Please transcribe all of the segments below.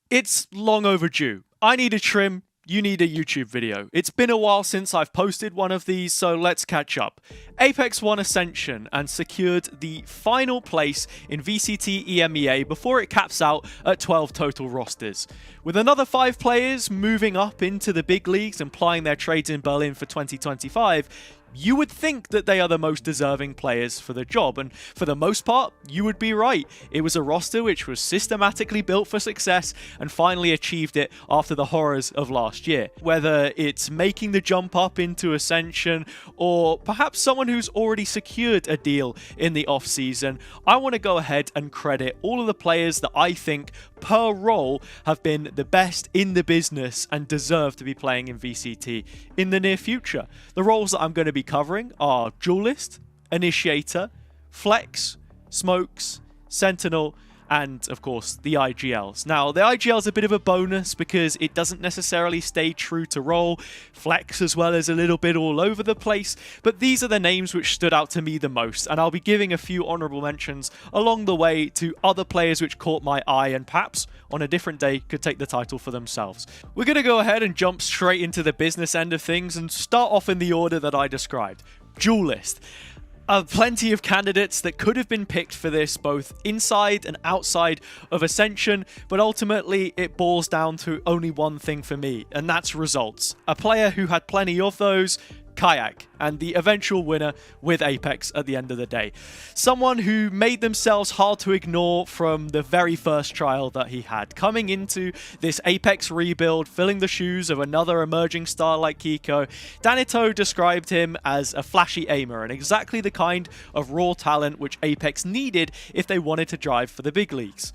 It's long overdue. I need a trim, you need a YouTube video. It's been a while since I've posted one of these, so let's catch up. Apex won Ascension and secured the final place in VCT EMEA before it caps out at 12 total rosters. With another 5 players moving up into the big leagues and plying their trades in Berlin for 2025, you would think that they are the most deserving players for the job, and for the most part, you would be right. It was a roster which was systematically built for success and finally achieved it after the horrors of last year. Whether it's making the jump up into Ascension, or perhaps someone who's already secured a deal in the off-season, I want to go ahead and credit all of the players that I think, per role, have been the best in the business and deserve to be playing in VCT in the near future. The roles that I'm going to be covering are Duelist, Initiator, Flex, Smokes, Sentinel, and of course the IGLs. Now the IGL is a bit of a bonus because it doesn't necessarily stay true to role. Flex as well is a little bit all over the place, but these are the names which stood out to me the most, and I'll be giving a few honorable mentions along the way to other players which caught my eye and perhaps on a different day could take the title for themselves. We're going to go ahead and jump straight into the business end of things and start off in the order that I described. Duelist. Plenty of candidates that could have been picked for this, both inside and outside of Ascension, but ultimately it boils down to only one thing for me, and that's results. A player who had plenty of those, Kaajak, and the eventual winner with Apex at the end of the day. Someone who made themselves hard to ignore from the very first trial that he had. Coming into this Apex rebuild, filling the shoes of another emerging star like Kiko, Danito described him as a flashy aimer and exactly the kind of raw talent which Apex needed if they wanted to drive for the big leagues.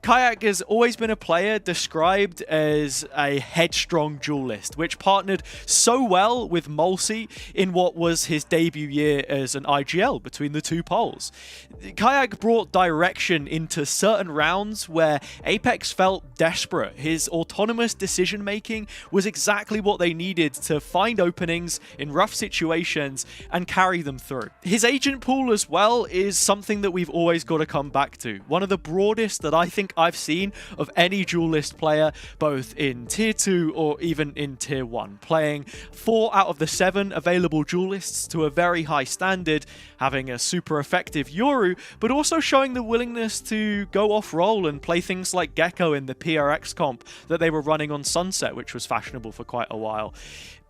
Kaajak has always been a player described as a headstrong duelist, which partnered so well with Mulsey in what was his debut year as an IGL between the two poles. Kaajak brought direction into certain rounds where Apex felt desperate. His autonomous decision-making was exactly what they needed to find openings in rough situations and carry them through. His agent pool as well is something that we've always got to come back to. One of the broadest that I think I've seen of any duelist player, both in tier 2 or even in tier 1, playing 4 out of the 7 available duelists to a very high standard, having a super effective Yoru, but also showing the willingness to go off role and play things like Gecko in the PRX comp that they were running on Sunset, which was fashionable for quite a while.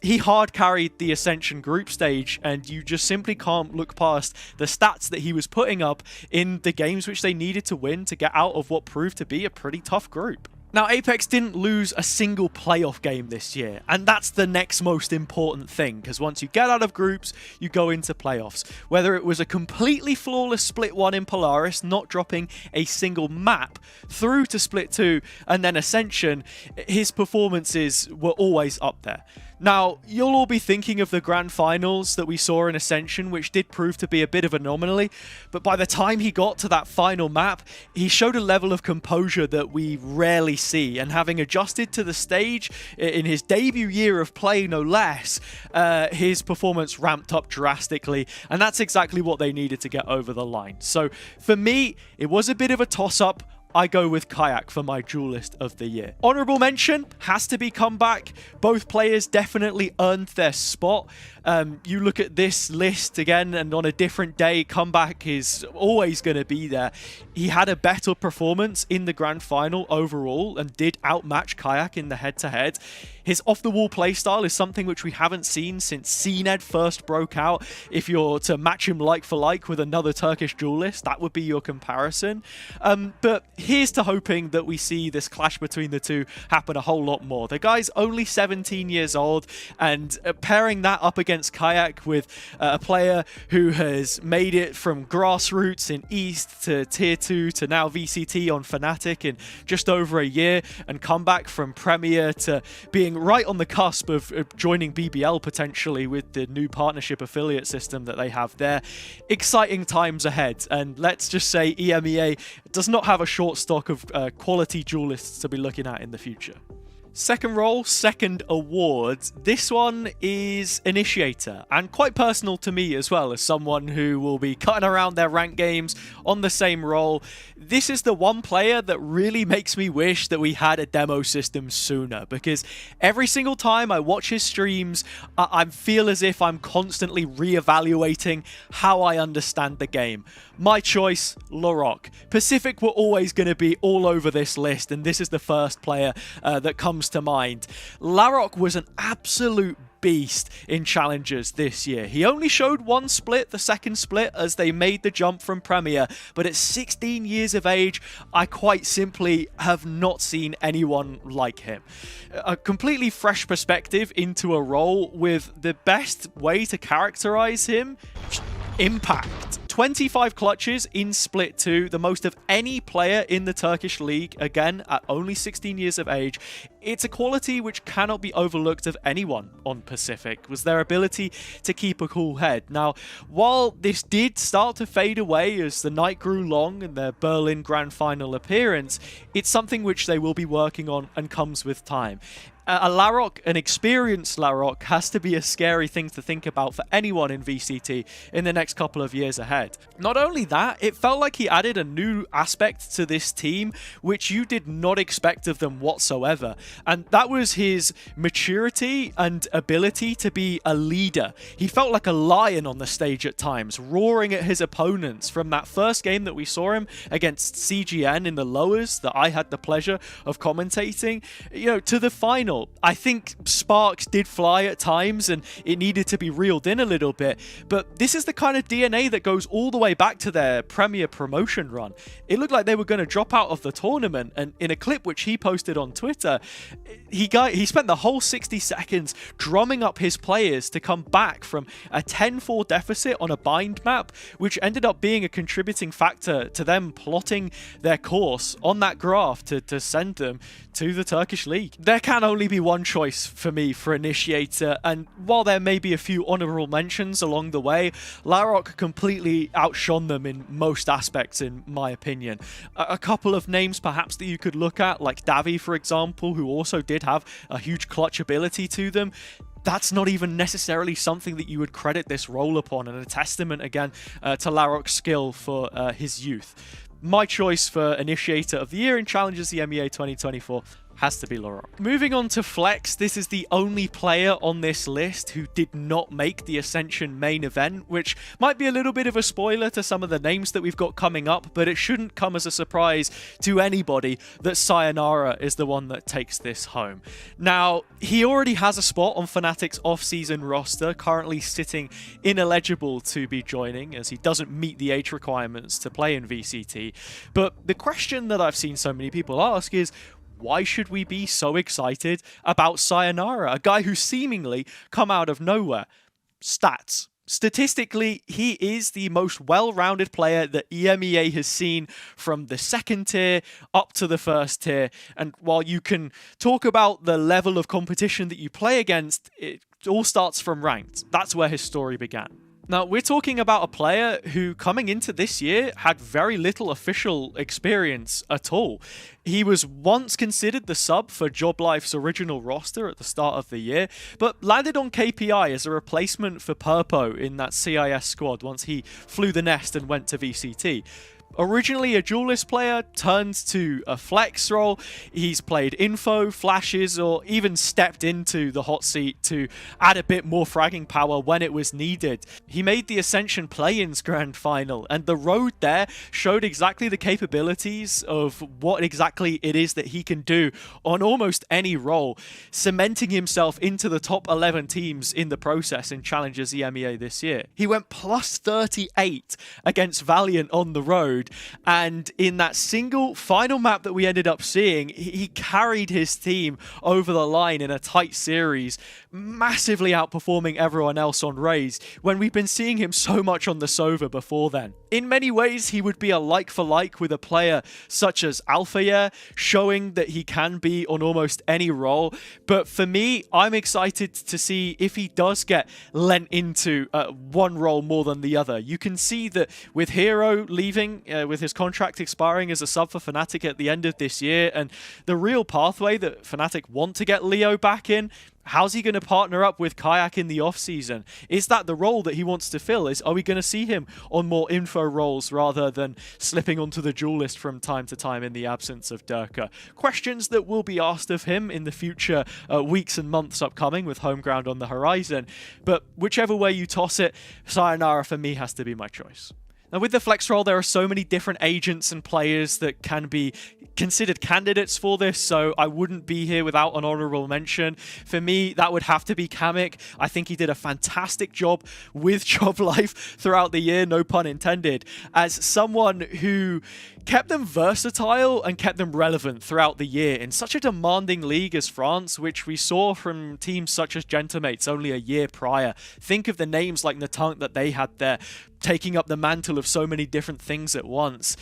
He hard carried the Ascension group stage, and you just simply can't look past the stats that he was putting up in the games which they needed to win to get out of what proved to be a pretty tough group. Now, Apex didn't lose a single playoff game this year, and that's the next most important thing, because once you get out of groups, you go into playoffs. Whether it was a completely flawless Split 1 in Polaris, not dropping a single map, through to Split 2, and then Ascension, his performances were always up there. Now, you'll all be thinking of the grand finals that we saw in Ascension, which did prove to be a bit of an anomaly, but by the time he got to that final map, he showed a level of composure that we rarely see, and having adjusted to the stage in his debut year of play, no less, his performance ramped up drastically, and that's exactly what they needed to get over the line. So, for me, it was a bit of a toss-up. I go with Kaajak for my duelist of the year. Honorable mention has to be Comeback. Both players definitely earned their spot. You look at this list again, and on a different day, Comeback is always going to be there. He had a better performance in the grand final overall and did outmatch Kaajak in the head-to-head. His off-the-wall playstyle is something which we haven't seen since CNED first broke out. If you're to match him like for like with another Turkish duelist, that would be your comparison. But here's to hoping that we see this clash between the two happen a whole lot more. The guy's only 17 years old, and pairing that up against Kaajak with a player who has made it from grassroots in East to Tier 2 to now VCT on Fnatic in just over a year, and come back from Premier to being right on the cusp of joining BBL potentially with the new partnership affiliate system that they have there. Exciting times ahead, and let's just say EMEA does not have a short stock of quality duelists to be looking at in the future. Second role, second award. This one is Initiator, and quite personal to me as well, as someone who will be cutting around their ranked games on the same role. This is the one player that really makes me wish that we had a demo system sooner, because every single time I watch his streams, I feel as if I'm constantly re-evaluating how I understand the game. My choice, Larok. Pacific were always going to be all over this list, and this is the first player that comes to mind. Larok was an absolute beast in Challengers this year. He only showed one split, the second split, as they made the jump from Premier, but at 16 years of age, I quite simply have not seen anyone like him. A completely fresh perspective into a role with the best way to characterize him: impact. 25 clutches in Split 2, the most of any player in the Turkish league, again, at only 16 years of age. It's a quality which cannot be overlooked of anyone on Pacific, was their ability to keep a cool head. Now, while this did start to fade away as the night grew long and their Berlin Grand Final appearance, it's something which they will be working on and comes with time. A Larok, an experienced Larok, has to be a scary thing to think about for anyone in VCT in the next couple of years ahead. Not only that, it felt like he added a new aspect to this team which you did not expect of them whatsoever, and that was his maturity and ability to be a leader. He felt like a lion on the stage at times, roaring at his opponents. From that first game that we saw him against CGN in the lowers that I had the pleasure of commentating, to the final. I think sparks did fly at times and it needed to be reeled in a little bit, but this is the kind of DNA that goes all the way back to their Premier promotion run. It looked like they were going to drop out of the tournament, and in a clip which he posted on Twitter, he spent the whole 60 seconds drumming up his players to come back from a 10-4 deficit on a bind map, which ended up being a contributing factor to them plotting their course on that graph to send them to the Turkish league. There can only be one choice for me for Initiator, and while there may be a few honorable mentions along the way, Larok completely outshone them in most aspects, in my opinion. A couple of names perhaps that you could look at, like Davi, for example, who also did have a huge clutch ability to them. That's not even necessarily something that you would credit this role upon, and a testament again to Larok's skill for his youth. My choice for Initiator of the Year in Challengers EMEA 2024 has to be Larok. Moving on to Flex, this is the only player on this list who did not make the Ascension main event, which might be a little bit of a spoiler to some of the names that we've got coming up, but it shouldn't come as a surprise to anybody that Sayonara is the one that takes this home. Now, he already has a spot on Fnatic's off-season roster, currently sitting ineligible to be joining, as he doesn't meet the age requirements to play in VCT. But the question that I've seen so many people ask is, why should we be so excited about Sayonara, a guy who's seemingly come out of nowhere? Stats. Statistically, he is the most well-rounded player that EMEA has seen from the second tier up to the first tier. And while you can talk about the level of competition that you play against, it all starts from ranked. That's where his story began. Now, we're talking about a player who, coming into this year, had very little official experience at all. He was once considered the sub for JobLife's original roster at the start of the year, but landed on KPI as a replacement for Purpo in that CIS squad once he flew the nest and went to VCT. Originally a Duelist player, turned to a Flex role. He's played info, flashes, or even stepped into the hot seat to add a bit more fragging power when it was needed. He made the Ascension play-ins grand final, and the road there showed exactly the capabilities of what exactly it is that he can do on almost any role, cementing himself into the top 11 teams in the process in Challengers EMEA this year. He went plus 38 against Valiant on the road, and in that single final map that we ended up seeing, he carried his team over the line in a tight series, massively outperforming everyone else on Raze, when we've been seeing him so much on the Sova before then. In many ways, he would be a like for like with a player such as Alphayer, showing that he can be on almost any role. But for me, I'm excited to see if he does get lent into one role more than the other. You can see that with Hero leaving with his contract expiring as a sub for Fnatic at the end of this year, and the real pathway that Fnatic want to get Leo back in, how's he going to partner up with Kaajak in the offseason? Is that the role that he wants to fill? Are we going to see him on more info roles rather than slipping onto the Duelist from time to time in the absence of Durka? Questions that will be asked of him in the future weeks and months upcoming with home ground on the horizon. But whichever way you toss it, Sayonara for me has to be my choice. Now, with the flex role, there are so many different agents and players that can be considered candidates for this, so I wouldn't be here without an honorable mention. For me, that would have to be Kaajak. I think he did a fantastic job with Job Life throughout the year, no pun intended, as someone who kept them versatile and kept them relevant throughout the year in such a demanding league as France, which we saw from teams such as Gentamates only a year prior. Think of the names like Natank that they had there, taking up the mantle of so many different things at once.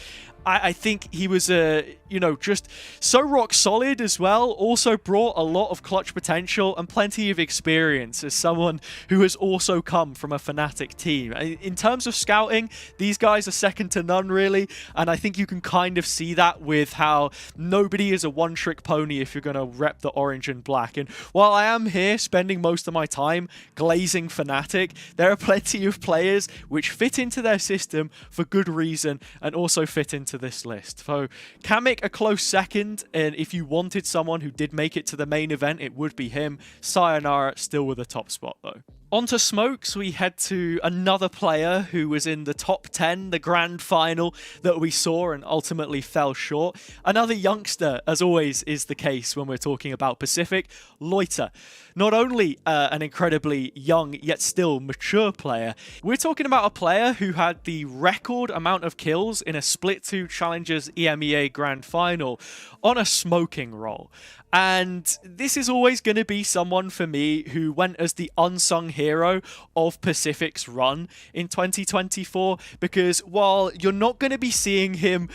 I think he was, just so rock solid as well. Also brought a lot of clutch potential and plenty of experience as someone who has also come from a Fnatic team. In terms of scouting, these guys are second to none, really. And I think you can kind of see that with how nobody is a one-trick pony if you're going to rep the orange and black. And while I am here spending most of my time glazing Fnatic, there are plenty of players which fit into their system for good reason and also fit into this list. So Kaajak a close second, and if you wanted someone who did make it to the main event, it would be him. Sayonara still with a top spot though. On to smokes, we head to another player who was in the top 10, the grand final that we saw and ultimately fell short. Another youngster, as always is the case when we're talking about Pacific, Loita. Not only an incredibly young yet still mature player, we're talking about a player who had the record amount of kills in a Split 2 Challengers EMEA grand final on a smoking role. And this is always going to be someone for me who went as the unsung hero of Pacific's run in 2024, because while you're not going to be seeing him,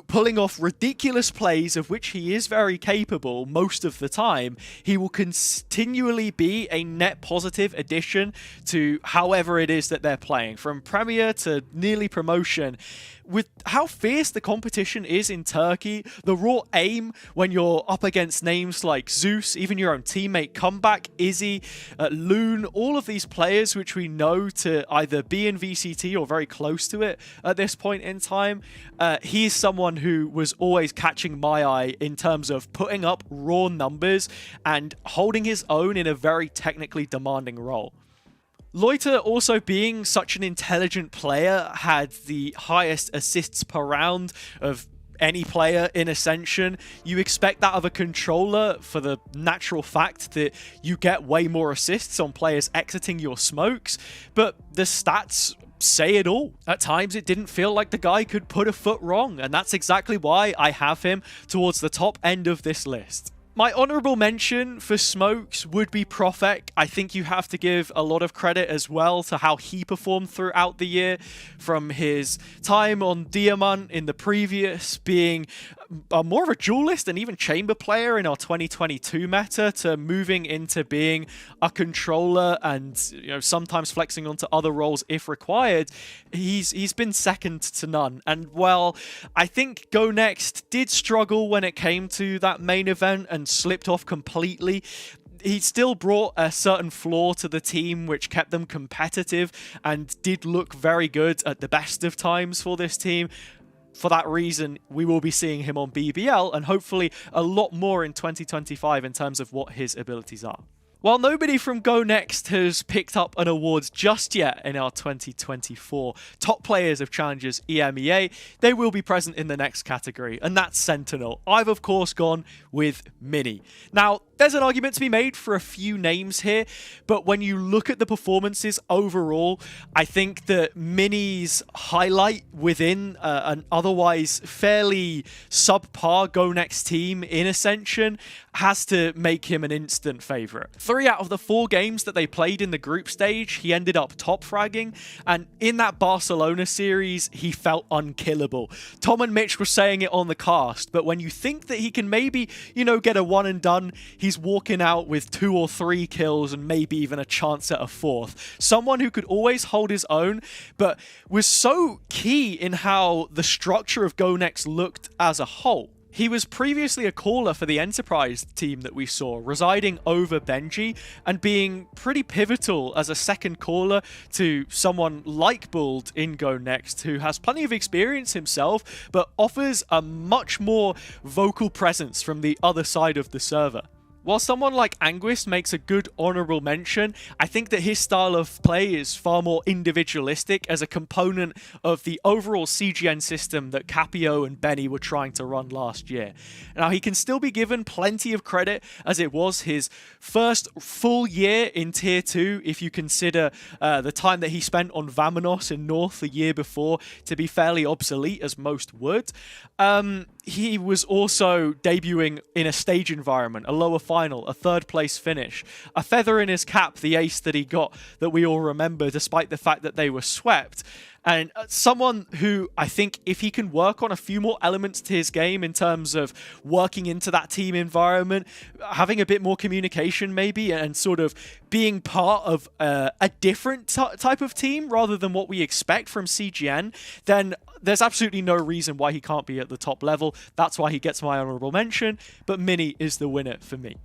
pulling off ridiculous plays of which he is very capable most of the time, he will continually be a net positive addition to however it is that they're playing, from Premier to nearly promotion. With how fierce the competition is in Turkey, the raw aim when you're up against names like Zeus, even your own teammate Comeback, Izzy, Loon, all of these players which we know to either be in VCT or very close to it at this point in time, he's someone who was always catching my eye in terms of putting up raw numbers and holding his own in a very technically demanding role. Loita, also being such an intelligent player, had the highest assists per round of any player in Ascension. You expect that of a controller for the natural fact that you get way more assists on players exiting your smokes, but the stats say it all. At times it didn't feel like the guy could put a foot wrong, and that's exactly why I have him towards the top end of this list. My honorable mention for smokes would be Profek. I think you have to give a lot of credit as well to how he performed throughout the year, from his time on Diamant in the previous, being more of a duelist and even chamber player in our 2022 meta, to moving into being a controller and sometimes flexing onto other roles if required. He's been second to none. And while I think Go Next did struggle when it came to that main event and slipped off completely, he still brought a certain flaw to the team which kept them competitive and did look very good at the best of times for this team. For that reason, we will be seeing him on BBL and hopefully a lot more in 2025 in terms of what his abilities are. While nobody from Go Next has picked up an award just yet in our 2024 Top Players of Challengers EMEA, they will be present in the next category, and that's Sentinel. I've of course gone with Minny. Now, there's an argument to be made for a few names here, but when you look at the performances overall, I think that Minny's highlight within an otherwise fairly subpar Go Next team in Ascension has to make him an instant favourite. 3 out of the 4 games that they played in the group stage, he ended up top fragging, and in that Barcelona series, he felt unkillable. Tom and Mitch were saying it on the cast, but when you think that he can maybe, get a one and done, he's walking out with 2 or 3 kills and maybe even a chance at a 4th. Someone who could always hold his own, but was so key in how the structure of Go Next looked as a whole. He was previously a caller for the Enterprise team that we saw, residing over Benji and being pretty pivotal as a second caller to someone like Buld in Go Next, who has plenty of experience himself, but offers a much more vocal presence from the other side of the server. While someone like Anguis makes a good honorable mention, I think that his style of play is far more individualistic as a component of the overall CGN system that Capio and Benny were trying to run last year. Now, he can still be given plenty of credit, as it was his first full year in Tier 2, if you consider the time that he spent on Vamonos in North the year before to be fairly obsolete, as most would. He was also debuting in a stage environment, a lower final, a 3rd place finish, a feather in his cap, the ace that he got that we all remember despite the fact that they were swept. And someone who I think if he can work on a few more elements to his game in terms of working into that team environment, having a bit more communication maybe, and sort of being part of a different type of team rather than what we expect from CGN, then there's absolutely no reason why he can't be at the top level. That's why he gets my honorable mention, but Minny is the winner for me.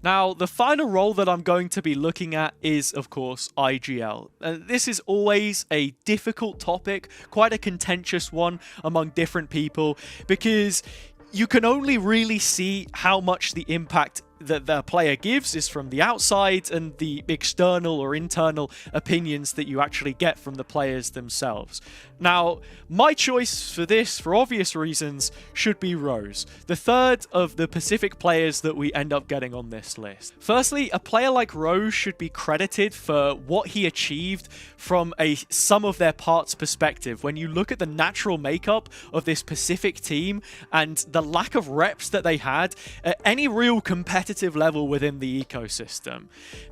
Now, the final role that I'm going to be looking at is, of course, IGL. This is always a difficult topic, quite a contentious one among different people, because you can only really see how much the impact that the player gives is from the outside and the external or internal opinions that you actually get from the players themselves. Now, my choice for this, for obvious reasons, should be Rose, the 3rd of the Pacific players that we end up getting on this list. Firstly, a player like Rose should be credited for what he achieved from a sum of their parts perspective. When you look at the natural makeup of this Pacific team and the lack of reps that they had at any real competitive level within the ecosystem.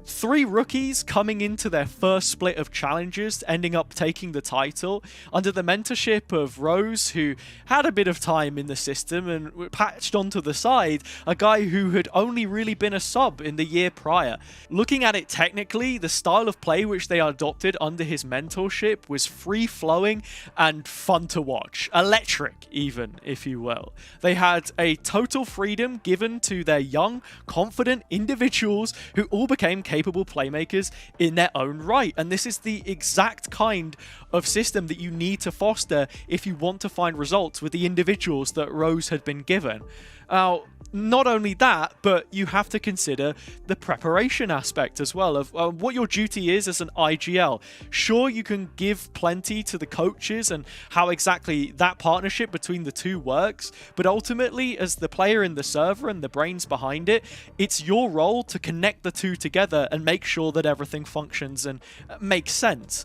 3 rookies coming into their first split of challengers, ending up taking the title under the mentorship of Rose, who had a bit of time in the system and patched onto the side, a guy who had only really been a sub in the year prior. Looking at it technically, the style of play which they adopted under his mentorship was free-flowing and fun to watch. Electric, even, if you will. They had a total freedom given to their young, confident individuals who all became capable playmakers in their own right. And this is the exact kind of system that you need to foster if you want to find results with the individuals that Rose had been given. Now, not only that, but you have to consider the preparation aspect as well of what your duty is as an IGL. Sure, you can give plenty to the coaches and how exactly that partnership between the two works, but ultimately, as the player in the server and the brains behind it, it's your role to connect the two together and make sure that everything functions and makes sense.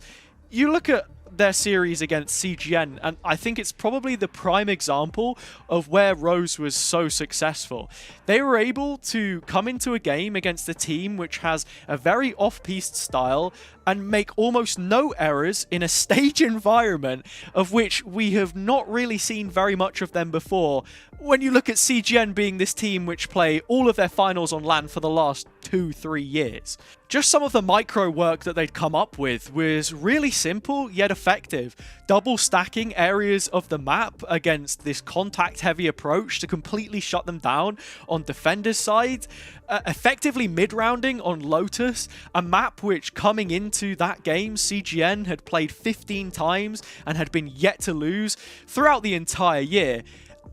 You look at their series against CGN, and I think it's probably the prime example of where Rose was so successful. They were able to come into a game against a team which has a very off-piste style and make almost no errors in a stage environment of which we have not really seen very much of them before. When you look at CGN being this team which play all of their finals on LAN for the last 2-3 years. Just some of the micro work that they'd come up with was really simple yet effective. Double stacking areas of the map against this contact heavy approach to completely shut them down on defender's side. Effectively mid-rounding on Lotus, a map which coming into that game CGN had played 15 times and had been yet to lose throughout the entire year.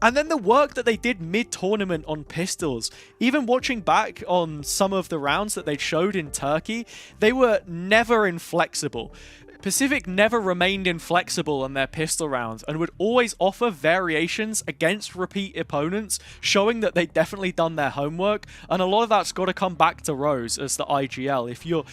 And then the work that they did mid-tournament on pistols, even watching back on some of the rounds that they showed in Turkey, they were never inflexible. Pacific never remained inflexible on their pistol rounds and would always offer variations against repeat opponents, showing that they'd definitely done their homework, and a lot of that's got to come back to Rose as the IGL. If you're,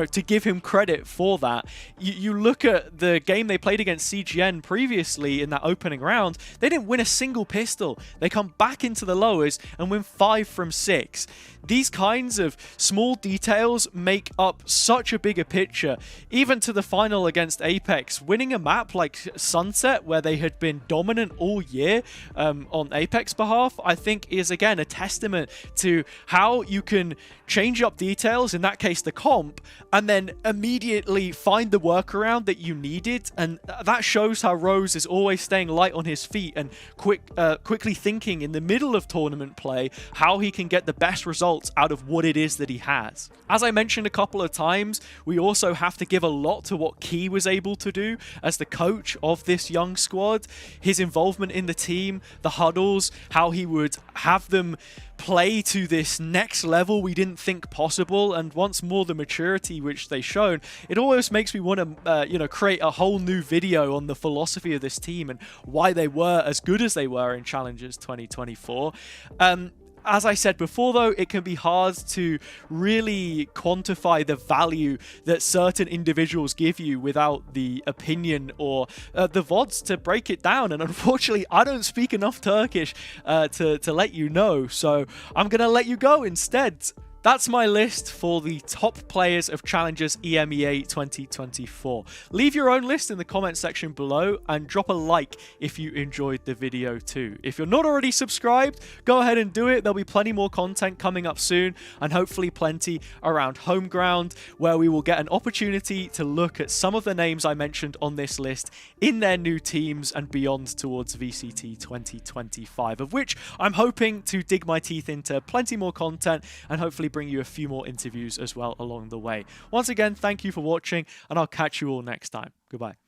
to give him credit for that, you look at the game they played against CGN previously in that opening round, they didn't win a single pistol. They come back into the lowers and win 5 from 6. These kinds of small details make up such a bigger picture. Even to the final against Apex, winning a map like Sunset, where they had been dominant all year on Apex behalf, I think is again a testament to how you can change up details, in that case the comp, and then immediately find the workaround that you needed. And that shows how Rose is always staying light on his feet and quickly thinking in the middle of tournament play how he can get the best results out of what it is that he has. As I mentioned a couple of times, we also have to give a lot to what Key was able to do as the coach of this young squad. His involvement in the team, the huddles, how he would have them play to this next level we didn't think possible, and once more the maturity which they shown. It almost makes me want to create a whole new video on the philosophy of this team and why they were as good as they were in Challengers 2024. As I said before, though, it can be hard to really quantify the value that certain individuals give you without the opinion or the VODs to break it down. And unfortunately, I don't speak enough Turkish to let you know, so I'm going to let you go instead. That's my list for the top players of Challengers EMEA 2024. Leave your own list in the comment section below and drop a like if you enjoyed the video too. If you're not already subscribed, go ahead and do it. There'll be plenty more content coming up soon, and hopefully plenty around home ground, where we will get an opportunity to look at some of the names I mentioned on this list in their new teams and beyond towards VCT 2025, of which I'm hoping to dig my teeth into plenty more content and hopefully bring you a few more interviews as well along the way. Once again, thank you for watching, and I'll catch you all next time. Goodbye.